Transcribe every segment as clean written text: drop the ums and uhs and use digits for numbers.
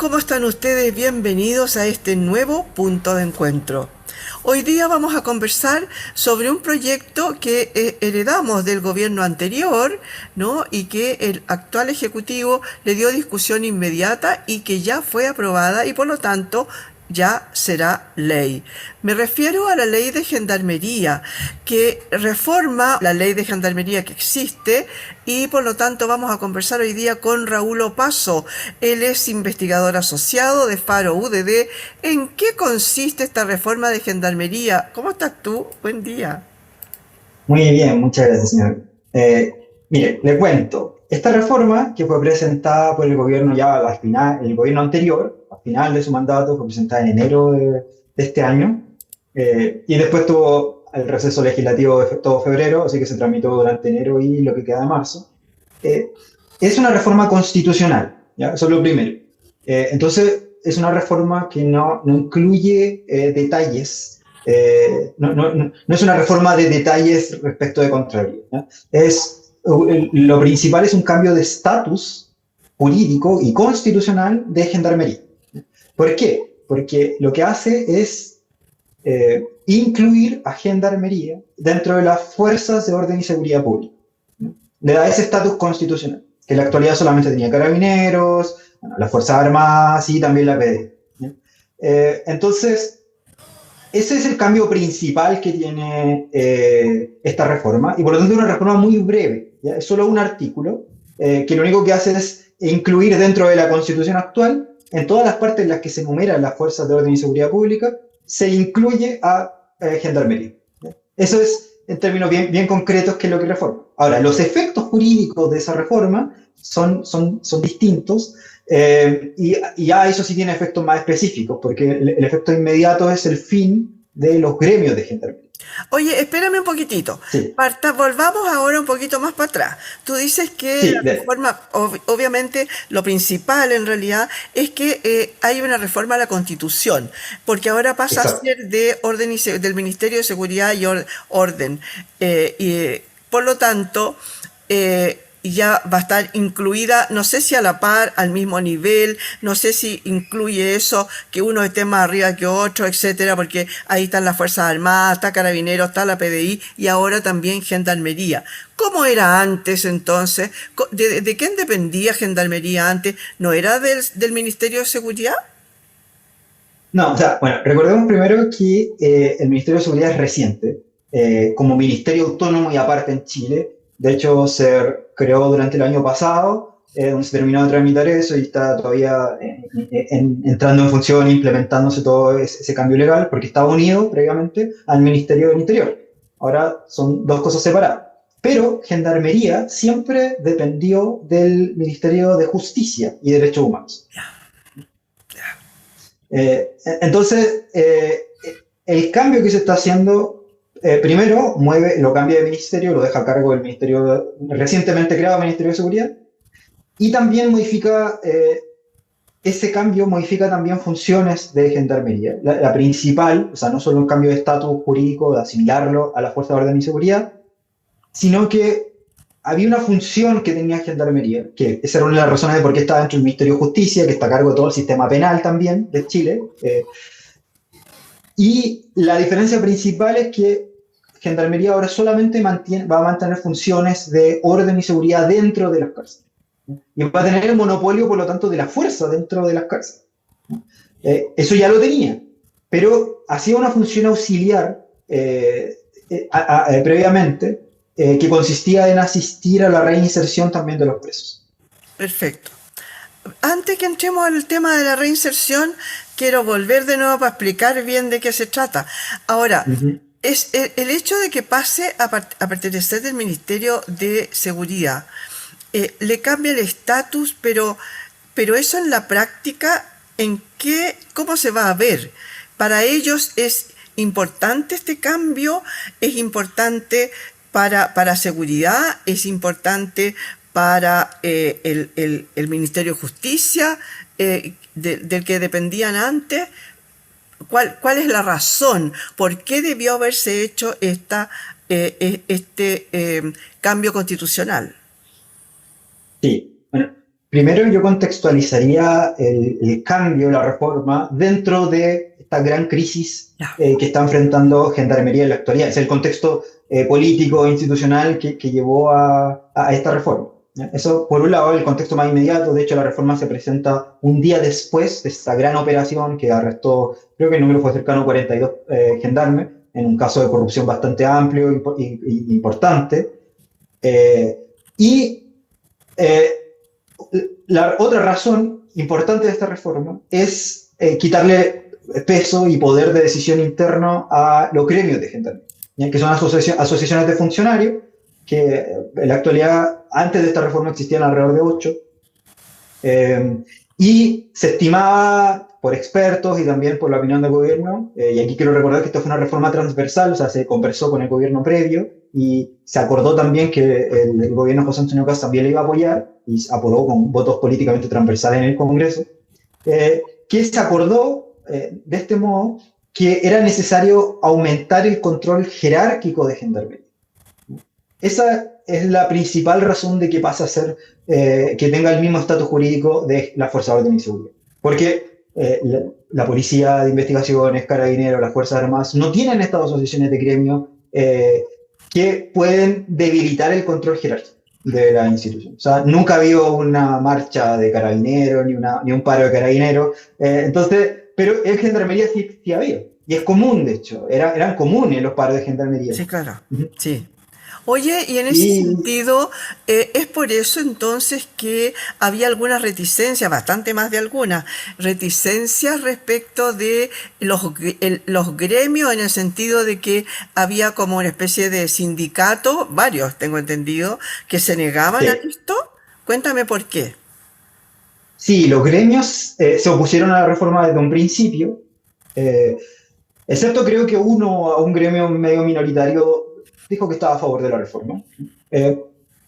¿Cómo están ustedes? Bienvenidos a este nuevo punto de encuentro. Hoy día vamos a conversar sobre un proyecto que heredamos del gobierno anterior, ¿no? Y que el actual ejecutivo le dio discusión inmediata y que ya fue aprobada y por lo tanto ya será ley. Me refiero a la ley de gendarmería, que reforma la ley de gendarmería que existe y por lo tanto vamos a conversar hoy día con Raúl Opaso. Él es investigador asociado de Faro UDD. ¿En qué consiste esta reforma de gendarmería? ¿Cómo estás tú? Buen día. Muy bien, muchas gracias, señor. Mire, le cuento. Esta reforma, que fue presentada por el gobierno ya al final, el gobierno anterior, al final de su mandato, fue presentada en enero de este año, y después tuvo el receso legislativo de todo febrero, así que se tramitó durante enero y lo que queda de marzo. Eh, es una reforma constitucional, ¿ya? Eso es lo primero. Entonces, es una reforma que no incluye detalles, no es una reforma de detalles respecto de Contraloría, ¿ya? Lo principal es un cambio de estatus jurídico y constitucional de Gendarmería. ¿Por qué? Porque lo que hace es incluir a Gendarmería dentro de las fuerzas de orden y seguridad pública, ¿no? Le da ese estatus constitucional, que en la actualidad solamente tenía Carabineros, bueno, las Fuerzas Armadas y también la PD, ¿no? Entonces, ese es el cambio principal que tiene esta reforma, y por lo tanto es una reforma muy breve, ¿ya? Es solo un artículo que lo único que hace es incluir dentro de la Constitución actual, en todas las partes en las que se enumeran las fuerzas de orden y seguridad pública, se incluye a Gendarmería, ¿ya? Eso es en términos bien concretos qué es lo que reforma. Ahora, los efectos jurídicos de esa reforma son distintos, y ya eso sí tiene efectos más específicos, porque el efecto inmediato es el fin de los gremios de gendarmería. Oye, espérame un poquitito. Sí, Volvamos ahora un poquito más para atrás. Tú dices que la sí, dale. reforma, obviamente, lo principal en realidad es que hay una reforma a la Constitución, porque ahora pasa a Exacto. ser de orden del Ministerio de Seguridad y Orden. Por lo tanto, ya va a estar incluida, no sé si a la par, al mismo nivel, no sé si incluye eso, que uno esté más arriba que otro, etcétera, porque ahí están las Fuerzas Armadas, está Carabineros, está la PDI y ahora también Gendarmería. ¿Cómo era antes entonces? ¿De quién dependía Gendarmería antes? ¿No era del Ministerio de Seguridad? No, o sea, bueno, recordemos primero que el Ministerio de Seguridad es reciente, como ministerio autónomo y aparte en Chile. De hecho, se creó durante el año pasado, donde se terminó de tramitar eso y está todavía entrando en función, implementándose todo ese cambio legal, porque estaba unido previamente al Ministerio del Interior. Ahora son dos cosas separadas. Pero Gendarmería siempre dependió del Ministerio de Justicia y Derechos Humanos. Entonces, el cambio que se está haciendo, primero lo cambia de ministerio, lo deja a cargo del ministerio recientemente creado Ministerio de Seguridad, y también ese cambio modifica también funciones de gendarmería. La principal, o sea, no solo un cambio de estatus jurídico, de asimilarlo a la Fuerza de Orden y Seguridad, sino que había una función que tenía Gendarmería, que esa era una de las razones de por qué estaba dentro del Ministerio de Justicia, que está a cargo de todo el sistema penal también de Chile. Y la diferencia principal es que Gendarmería ahora solamente va a mantener funciones de orden y seguridad dentro de las cárceles. Y va a tener el monopolio, por lo tanto, de la fuerza dentro de las cárceles. Eso ya lo tenía, pero hacía una función auxiliar previamente, que consistía en asistir a la reinserción también de los presos. Perfecto. Antes que entremos al tema de la reinserción, quiero volver de nuevo para explicar bien de qué se trata. Ahora, Uh -huh. es el hecho de que pase a pertenecer del Ministerio de Seguridad, le cambia el estatus, pero eso en la práctica, ¿cómo se va a ver? Para ellos es importante este cambio, es importante para seguridad, es importante para el Ministerio de Justicia, del que dependían antes. ¿Cuál es la razón? ¿Por qué debió haberse hecho este cambio constitucional? Sí, bueno, primero yo contextualizaría el cambio, la reforma, dentro de esta gran crisis Ya. que está enfrentando Gendarmería en la actualidad. Es el contexto político e institucional que llevó a esta reforma. ¿Ya? Eso, por un lado, el contexto más inmediato. De hecho, la reforma se presenta un día después de esta gran operación que arrestó, creo que el número fue cercano a 42 gendarmes, en un caso de corrupción bastante amplio y importante. Y eh, la otra razón importante de esta reforma es quitarle peso y poder de decisión interno a los gremios de gendarmería, ¿ya? Que son asociaciones de funcionarios, que en la actualidad, antes de esta reforma, existían alrededor de 8, y se estimaba por expertos y también por la opinión del gobierno, y aquí quiero recordar que esto fue una reforma transversal, o sea, se conversó con el gobierno previo y se acordó también que el gobierno de José Antonio Caz también le iba a apoyar y aprobó con votos políticamente transversales en el Congreso, que se acordó de este modo que era necesario aumentar el control jerárquico de Gendarmería. Esa es la principal razón de que pasa a ser que tenga el mismo estatus jurídico de la Fuerza de Orden y Seguridad. Porque la Policía de Investigaciones, Carabineros, las Fuerzas Armadas no tienen estas asociaciones de gremio que pueden debilitar el control jerárquico de la institución. O sea, nunca ha habido una marcha de Carabineros ni un paro de Carabineros. Pero en Gendarmería sí había. Y es común, de hecho. Eran comunes los paros de Gendarmería. Sí, claro. Sí. Oye, y en ese Y sentido, es por eso entonces que había algunas reticencias, bastante más de algunas, reticencias respecto de los gremios, en el sentido de que había como una especie de sindicato, varios tengo entendido, que se negaban a sí, esto. Cuéntame por qué. sí, los gremios se opusieron a la reforma desde un principio, eh, excepto creo que un gremio medio minoritario dijo que estaba a favor de la reforma. Eh,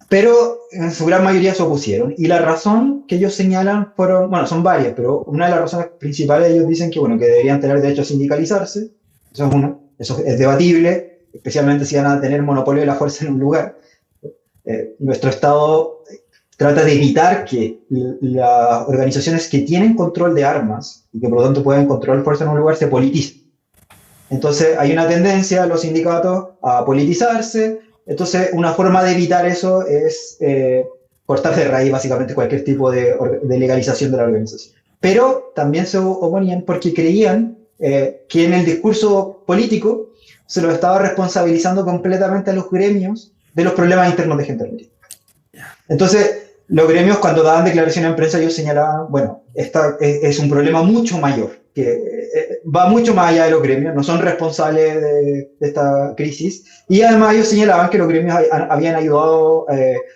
pero en su gran mayoría se opusieron. Y la razón que ellos señalan fueron, bueno, son varias, pero una de las razones principales ellos dicen que, bueno, que deberían tener derecho a sindicalizarse. Eso es una, eso es debatible, especialmente si van a tener monopolio de la fuerza en un lugar. Nuestro Estado trata de evitar que las organizaciones que tienen control de armas y que por lo tanto pueden controlar fuerza en un lugar se politicen. Entonces hay una tendencia a los sindicatos a politizarse. Entonces una forma de evitar eso es cortar de raíz básicamente cualquier tipo de legalización de la organización. Pero también se oponían porque creían que en el discurso político se lo estaba responsabilizando completamente a los gremios de los problemas internos de Gendarmería. Entonces, los gremios cuando daban declaración en prensa ellos señalaban, bueno, esta es un problema mucho mayor, que va mucho más allá de los gremios, no son responsables de esta crisis, y además ellos señalaban que los gremios habían ayudado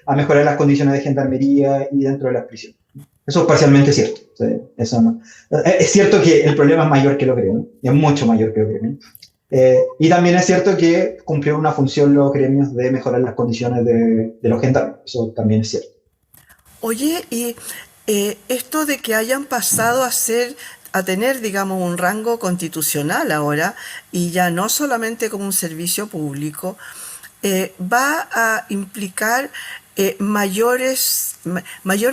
a mejorar las condiciones de Gendarmería y dentro de las prisiones. Eso es parcialmente cierto. ¿Sí? Eso no. Es cierto que el problema es mayor que los gremios, es mucho mayor que los gremios. Y también es cierto que cumplió una función los gremios de mejorar las condiciones de los gendarmes. Eso también es cierto. Oye, y esto de que hayan pasado a tener, digamos, un rango constitucional ahora, y ya no solamente como un servicio público, va a implicar mayor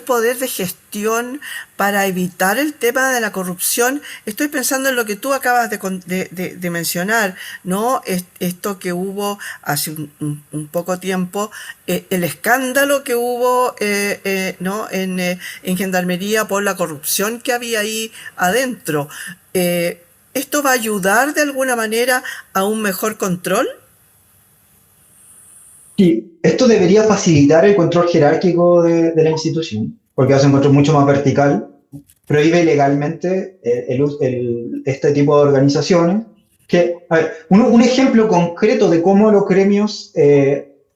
poder de gestión para evitar el tema de la corrupción. Estoy pensando en lo que tú acabas de mencionar, ¿no? Esto que hubo hace un poco tiempo, el escándalo que hubo, ¿no? En Gendarmería por la corrupción que había ahí adentro. ¿Esto va a ayudar de alguna manera a un mejor control? Sí, esto debería facilitar el control jerárquico de la institución, porque hace un control mucho más vertical, prohíbe legalmente este tipo de organizaciones. A ver, un ejemplo concreto de cómo los gremios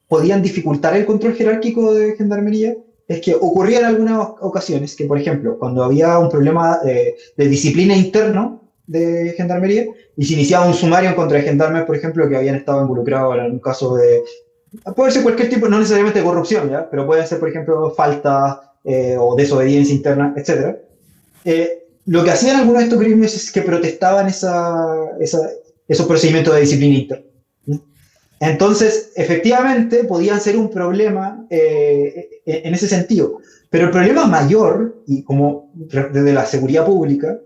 podían dificultar el control jerárquico de Gendarmería es que ocurría en algunas ocasiones que, por ejemplo, cuando había un problema de disciplina interno de Gendarmería y se iniciaba un sumario en contra de gendarmes, por ejemplo, que habían estado involucrados en un caso de puede ser cualquier tipo, no necesariamente de corrupción, ¿ya? Pero puede ser, por ejemplo, falta o desobediencia interna, etc. Lo que hacían algunos de estos gremios es que protestaban esos procedimientos de disciplina interna. Entonces, efectivamente, podían ser un problema en ese sentido. Pero el problema mayor, y como desde la seguridad pública,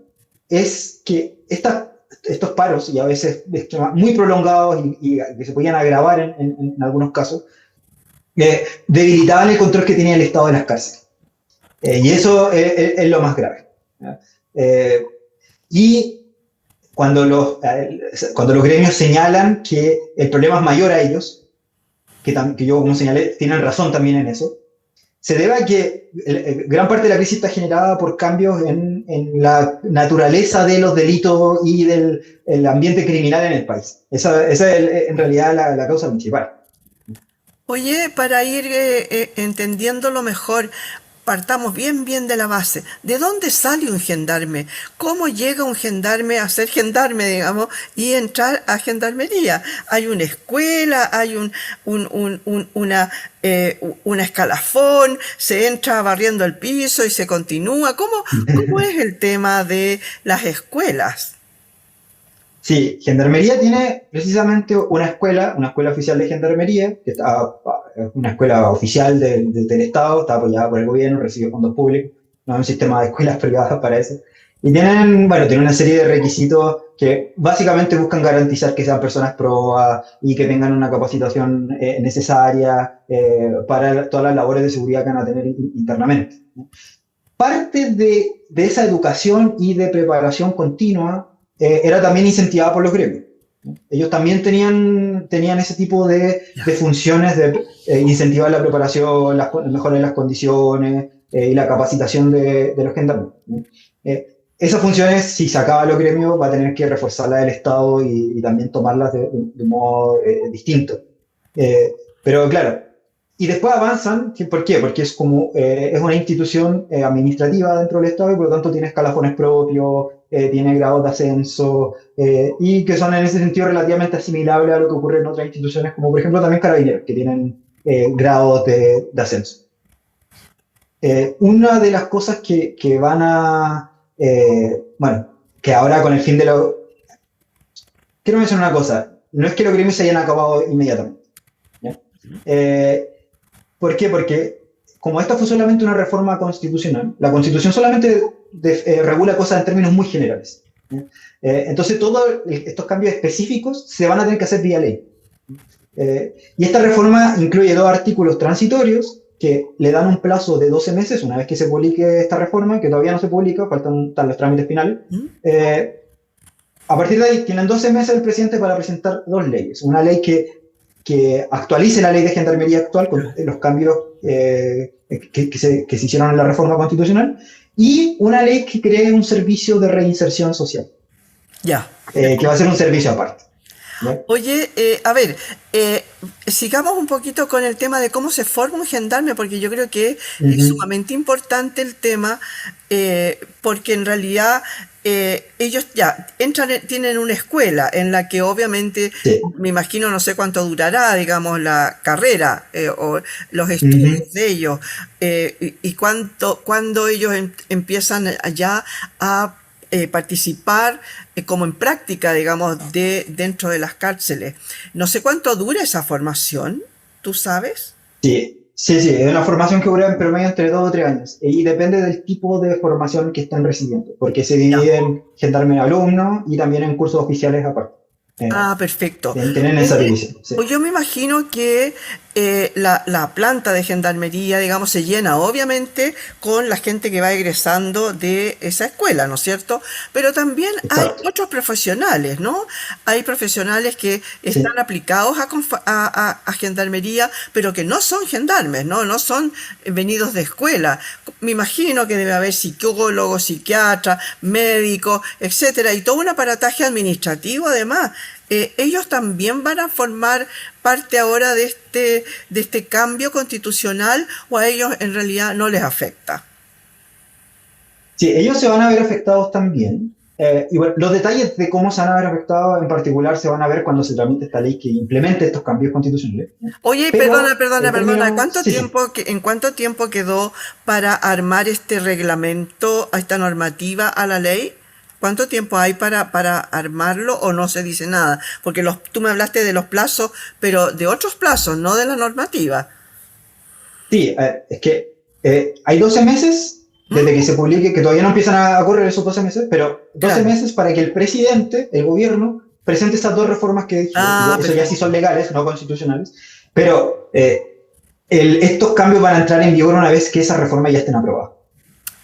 es que estos paros, y a veces muy prolongados y que se podían agravar en algunos casos, debilitaban el control que tenía el Estado de las cárceles. Y eso es lo más grave. Eh, y cuando los gremios señalan que el problema es mayor a ellos, que yo, como señalé, tienen razón también en eso, se debe a que gran parte de la crisis está generada por cambios en la naturaleza de los delitos y del ambiente criminal en el país. Esa es en realidad la causa principal. Oye, para ir entendiéndolo mejor, partamos bien de la base. ¿De dónde sale un gendarme? ¿Cómo llega un gendarme a ser gendarme, digamos, y entrar a gendarmería? ¿Hay una escuela? ¿Hay una escalafón? ¿Se entra barriendo el piso y se continúa? ¿Cómo es el tema de las escuelas? Sí, Gendarmería tiene precisamente una escuela oficial de Gendarmería, que es una escuela oficial del Estado, está apoyada por el gobierno, recibe fondos públicos, no hay un sistema de escuelas privadas para eso. Y tienen una serie de requisitos que básicamente buscan garantizar que sean personas probadas y que tengan una capacitación necesaria para todas las labores de seguridad que van a tener internamente. Parte de esa educación y de preparación continua era también incentivada por los gremios. Ellos también tenían ese tipo de funciones de incentivar la preparación, mejorar las condiciones y la capacitación de los gendarmes. Esas funciones, si se acaba los gremios, va a tener que reforzarlas el Estado y también tomarlas de un modo distinto. Pero claro, y después avanzan, ¿por qué? Porque es una institución administrativa dentro del Estado y por lo tanto tiene escalafones propios, tiene grados de ascenso y que son en ese sentido relativamente asimilables a lo que ocurre en otras instituciones, como por ejemplo también Carabineros, que tienen grados de ascenso. Una de las cosas que van a, que ahora con el fin de lo... Quiero mencionar una cosa, no es que los gremios se hayan acabado inmediatamente. ¿Por qué? Porque como esta fue solamente una reforma constitucional, la Constitución solamente regula cosas en términos muy generales. Entonces todos estos cambios específicos se van a tener que hacer vía ley. Y esta reforma incluye 2 artículos transitorios que le dan un plazo de 12 meses, una vez que se publique esta reforma, que todavía no se publica, faltan los trámites finales. A partir de ahí tienen 12 meses el presidente para presentar 2 leyes. Una ley que actualice la ley de gendarmería actual con los cambios que se hicieron en la reforma constitucional y una ley que cree un servicio de reinserción social. Que va a ser un servicio aparte. ¿Ya? Oye, a ver, sigamos un poquito con el tema de cómo se forma un gendarme, porque yo creo que es sumamente importante el tema, porque en realidad ellos ya entran, tienen una escuela en la que obviamente, me imagino, no sé cuánto durará, digamos, la carrera o los estudios de ellos, y cuándo ellos empiezan ya a participar como en práctica, digamos, dentro de las cárceles. No sé cuánto dura esa formación, ¿tú sabes? Sí, es una formación que dura en promedio entre 2 o 3 años y depende del tipo de formación que estén recibiendo, porque se divide en gendarme alumnos y también en cursos oficiales aparte. Perfecto. Tienen esa división. Sí. Pues yo me imagino que la planta de gendarmería, digamos, se llena obviamente con la gente que va egresando de esa escuela, ¿no es cierto? Pero también Exacto. hay otros profesionales, ¿no? Hay profesionales que están aplicados a gendarmería, pero que no son gendarmes, ¿no? No son venidos de escuela. Me imagino que debe haber psicólogos, psiquiatras, médicos, etcétera, y todo un aparataje administrativo además. Ellos también van a formar parte ahora de este cambio constitucional, o a ellos en realidad no les afecta. Sí, ellos se van a ver afectados también. Y bueno, los detalles de cómo se van a ver afectados en particular se van a ver cuando se tramite esta ley que implemente estos cambios constitucionales. Oye, Pero, perdona, sí. ¿en cuánto tiempo quedó para armar este reglamento, a esta normativa, a la ley? ¿Cuánto tiempo hay para armarlo o no se dice nada? Porque tú me hablaste de los plazos, pero de otros plazos, no de la normativa. Sí, es que hay 12 meses desde que ¿Mm? se publique, que todavía no empiezan a correr esos 12 meses, pero 12 Claro. meses para que el presidente, el gobierno, presente esas dos reformas que dije. Ah, Eso ya sí son perfecto. legales, no constitucionales, pero estos cambios van a entrar en vigor una vez que esas reformas ya estén aprobadas.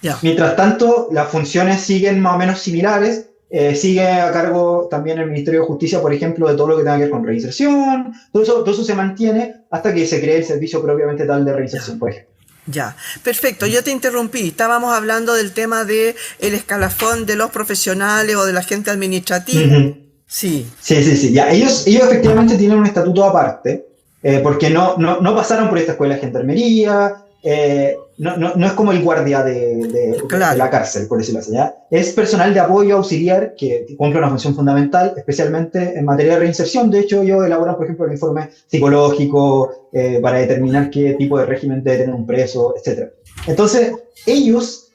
Ya. Mientras tanto, las funciones siguen más o menos similares. Sigue a cargo también el Ministerio de Justicia, por ejemplo, de todo lo que tenga que ver con reinserción. Todo eso se mantiene hasta que se cree el servicio propiamente tal de Ya. reinserción, por ejemplo. Ya, perfecto. Yo te interrumpí. Estábamos hablando del tema de el escalafón de los profesionales o de la gente administrativa. Ujú. Sí, Sí, sí, sí. Ya, ellos efectivamente tienen un estatuto aparte, porque no pasaron por esta escuela de gendarmería, no es como el guardia de la claro. cárcel, por decirlo así. ¿Ya? Es personal de apoyo auxiliar que cumple una función fundamental, especialmente en materia de reinserción. De hecho, ellos elaboran, por ejemplo, el informe psicológico para determinar qué tipo de régimen debe tener un preso, etc. Entonces, ellos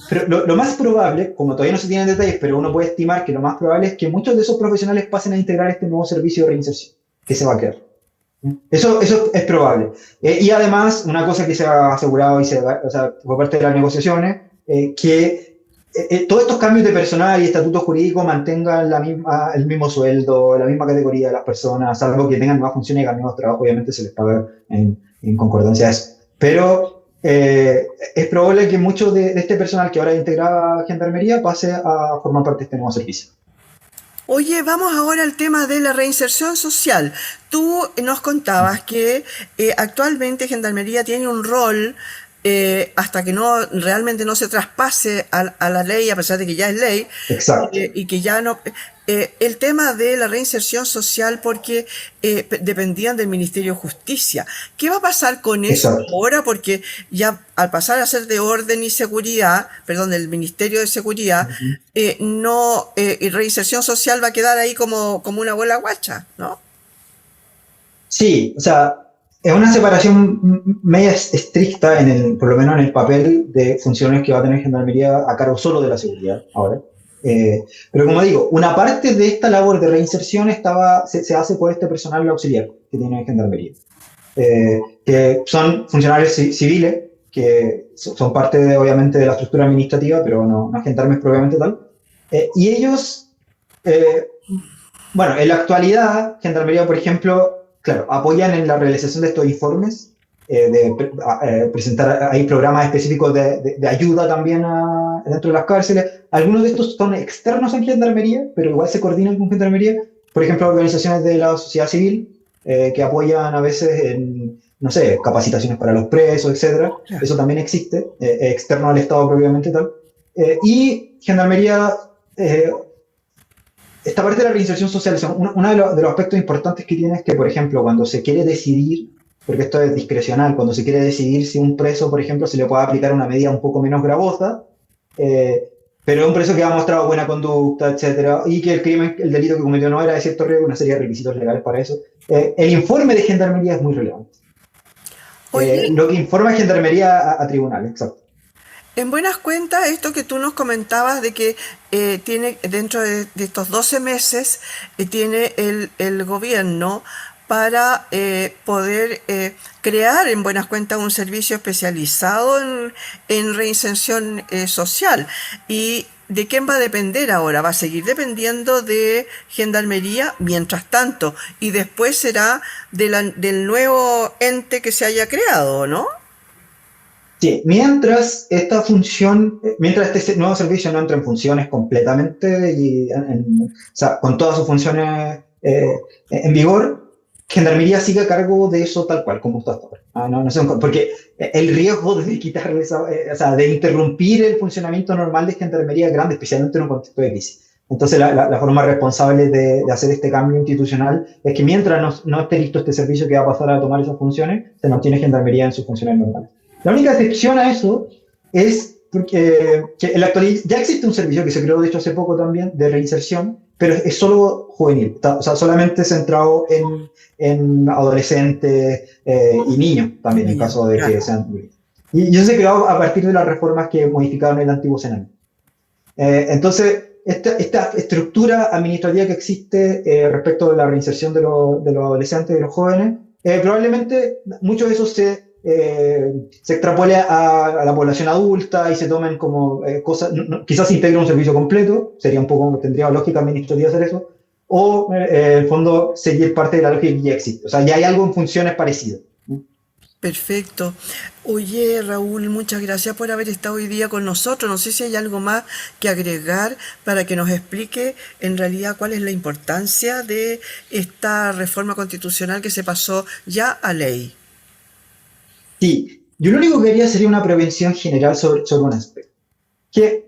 pero lo más probable, como todavía no se tienen detalles, pero uno puede estimar que lo más probable es que muchos de esos profesionales pasen a integrar este nuevo servicio de reinserción que se va a crear. Eso es probable. Y además, una cosa que se ha asegurado o sea, por parte de las negociaciones, que todos estos cambios de personal y estatuto jurídico mantengan el mismo sueldo, la misma categoría de las personas, salvo que tengan nuevas funciones y hagan nuevos trabajos, obviamente se les paga en concordancia a eso. Pero es probable que mucho de este personal que ahora integra Gendarmería pase a formar parte de este nuevo servicio. Oye, vamos ahora al tema de la reinserción social. Tú nos contabas que actualmente Gendarmería tiene un rol hasta que no realmente no se traspase a la ley, a pesar de que ya es ley, Exacto, y que ya no... el tema de la reinserción social porque dependían del Ministerio de Justicia. ¿Qué va a pasar con eso exacto. ahora? Porque ya al pasar a ser de orden y seguridad, perdón, del Ministerio de Seguridad, Uh-huh. no, y reinserción social va a quedar ahí como una bola guacha, ¿no? Sí, o sea, es una separación media estricta, por lo menos en el papel de funciones que va a tener Gendarmería a cargo solo de la seguridad ahora. Pero como digo, una parte de esta labor de reinserción se hace por este personal auxiliar que tiene Gendarmería, que son funcionarios civiles, que son parte obviamente de la estructura administrativa, pero no gendarmes propiamente tal. Y ellos, eh, bueno, en la actualidad, Gendarmería, por ejemplo, claro, apoyan en la realización de estos informes, presentar, hay programas específicos de ayuda también dentro de las cárceles. Algunos de estos son externos en Gendarmería, pero igual se coordinan con Gendarmería. Por ejemplo, organizaciones de la sociedad civil que apoyan a veces en, no sé, capacitaciones para los presos, etcétera. Ya. Eso también existe, externo al Estado propiamente tal. Y Gendarmería esta parte de la reinserción social, o sea, uno de los aspectos importantes que tiene es que, por ejemplo, cuando se quiere decidir, porque esto es discrecional, cuando se quiere decidir si un preso, por ejemplo, se le puede aplicar una medida un poco menos gravosa, eh, pero es un preso que ha mostrado buena conducta, etcétera, y que el delito que cometió no era de cierto riesgo, una serie de requisitos legales para eso, el informe de Gendarmería es muy relevante. Oye, Lo que informa Gendarmería a tribunales, exacto. en buenas cuentas, esto que tú nos comentabas de que tiene dentro de estos 12 meses, tiene el gobierno para poder crear en buenas cuentas un servicio especializado en reinserción social. ¿Y de quién va a depender ahora? Va a seguir dependiendo de Gendarmería mientras tanto y después será del nuevo ente que se haya creado, ¿no? Sí, mientras este nuevo servicio no entre en funciones completamente o sea, con todas sus funciones en vigor, Gendarmería sigue a cargo de eso tal cual, como está hasta ahora. No sé, porque el riesgo de quitarle o sea, de interrumpir el funcionamiento normal de Gendarmería es grande, especialmente en un contexto de crisis. Entonces, la forma responsable de hacer este cambio institucional es que mientras no esté listo este servicio que va a pasar a tomar esas funciones, se mantiene Gendarmería en sus funciones normales. La única excepción a eso es que en la actualidad ya existe un servicio que se creó, de hecho, hace poco también, de reinserción, pero es solo juvenil, o sea, solamente centrado en adolescentes y niños también, en Niño, caso de que ya. sean. Y eso se creó a partir de las reformas que modificaron el antiguo Senado. Entonces, esta estructura administrativa que existe respecto de la reinserción de los adolescentes y de los jóvenes, probablemente mucho de eso se extrapole a la población adulta y se tomen como cosas, quizás se integre un servicio completo, sería un poco, tendría lógica administrativa hacer eso, o en el fondo seguir parte de la lógica que ya existe. O sea, ya hay algo en funciones parecidas. Perfecto. Oye, Raúl, muchas gracias por haber estado hoy día con nosotros. No sé si hay algo más que agregar para que nos explique en realidad cuál es la importancia de esta reforma constitucional que se pasó ya a ley. Sí, yo lo único que haría sería una prevención general sobre un aspecto. Que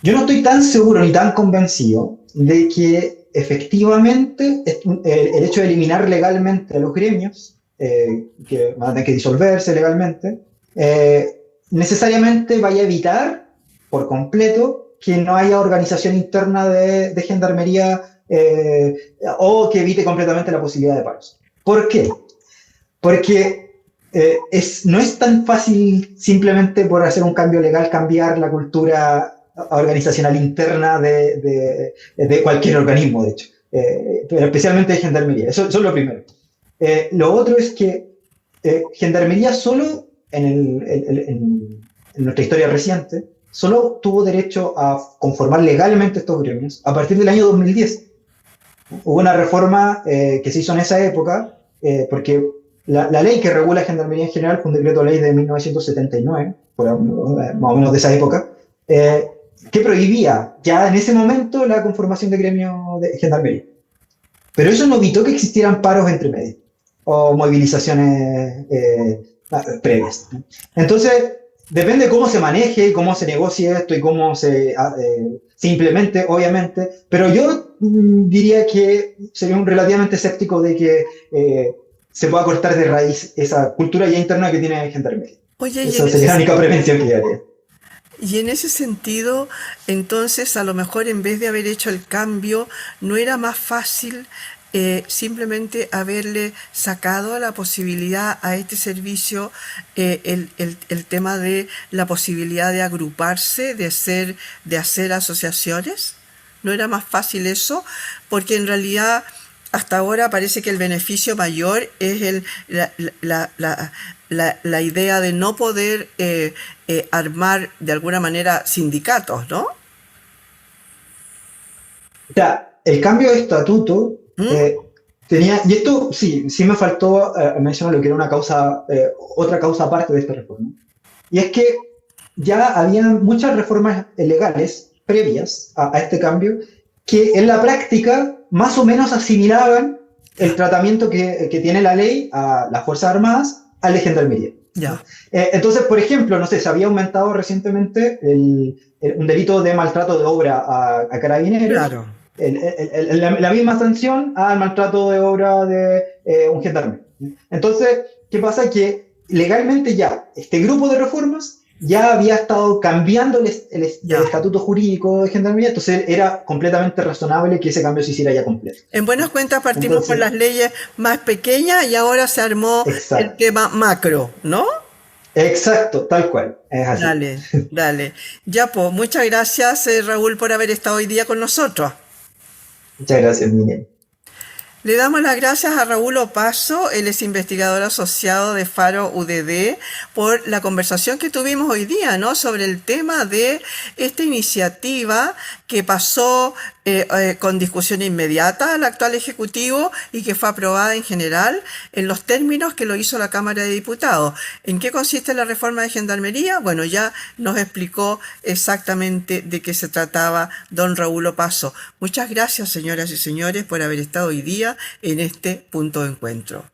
yo no estoy tan seguro ni tan convencido de que efectivamente el hecho de eliminar legalmente a los gremios, que van a tener que disolverse legalmente, necesariamente vaya a evitar por completo que no haya organización interna de gendarmería o que evite completamente la posibilidad de paros. ¿Por qué? Porque no es tan fácil simplemente por hacer un cambio legal cambiar la cultura organizacional interna de cualquier organismo, de hecho, pero especialmente de gendarmería. Eso es lo primero. Lo otro es que gendarmería solo en nuestra historia reciente, solo tuvo derecho a conformar legalmente estos gremios a partir del año 2010. Hubo una reforma que se hizo en esa época, porque la ley que regula gendarmería en general fue un decreto de ley de 1979, más o menos de esa época, que prohibía ya en ese momento la conformación de gremios de gendarmería. Pero eso no evitó que existieran paros entre medio o movilizaciones previas. Entonces, depende de cómo se maneje, cómo se negocie esto y cómo se implemente, obviamente, pero yo diría que sería un relativamente escéptico de que se pueda cortar de raíz esa cultura ya interna que tiene gendarmería. Oye, Esa sería la única prevención que haría. y en ese sentido, entonces, a lo mejor en vez de haber hecho el cambio, ¿no era más fácil simplemente haberle sacado la posibilidad a este servicio, el tema de la posibilidad de agruparse, de hacer asociaciones? ¿No era más fácil eso? Porque en realidad hasta ahora parece que el beneficio mayor es la idea de no poder armar de alguna manera sindicatos, ¿no? O sea, el cambio de estatuto ¿Mm? tenía, y esto sí me faltó mencionar lo que era una causa, otra causa aparte de esta reforma. Y es que ya había muchas reformas legales previas a este cambio que en la práctica más o menos asimilaban el tratamiento que tiene la ley a las Fuerzas Armadas al de gendarmería. Ya, Entonces, por ejemplo, no sé, se había aumentado recientemente un delito de maltrato de obra a carabineros, claro. la misma sanción al maltrato de obra de un gendarme. Entonces, ¿qué pasa? Que legalmente ya este grupo de reformas ya había estado cambiando el Ya. estatuto jurídico de gendarmería, entonces era completamente razonable que ese cambio se hiciera ya completo. En buenas cuentas partimos por Entonces, las leyes más pequeñas y ahora se armó el exacto, tema macro, ¿no? exacto, tal cual, es así. Dale, dale. Ya, pues, muchas gracias, Raúl, por haber estado hoy día con nosotros. Muchas gracias, Miguel. Le damos las gracias a Raúl Opaso, él es investigador asociado de Faro UDD, por la conversación que tuvimos hoy día, ¿no? Sobre el tema de esta iniciativa que pasó con discusión inmediata al actual Ejecutivo y que fue aprobada en general en los términos que lo hizo la Cámara de Diputados. ¿En qué consiste la reforma de Gendarmería? Bueno, ya nos explicó exactamente de qué se trataba don Raúl Opaso. Muchas gracias, señoras y señores, por haber estado hoy día en este punto de encuentro.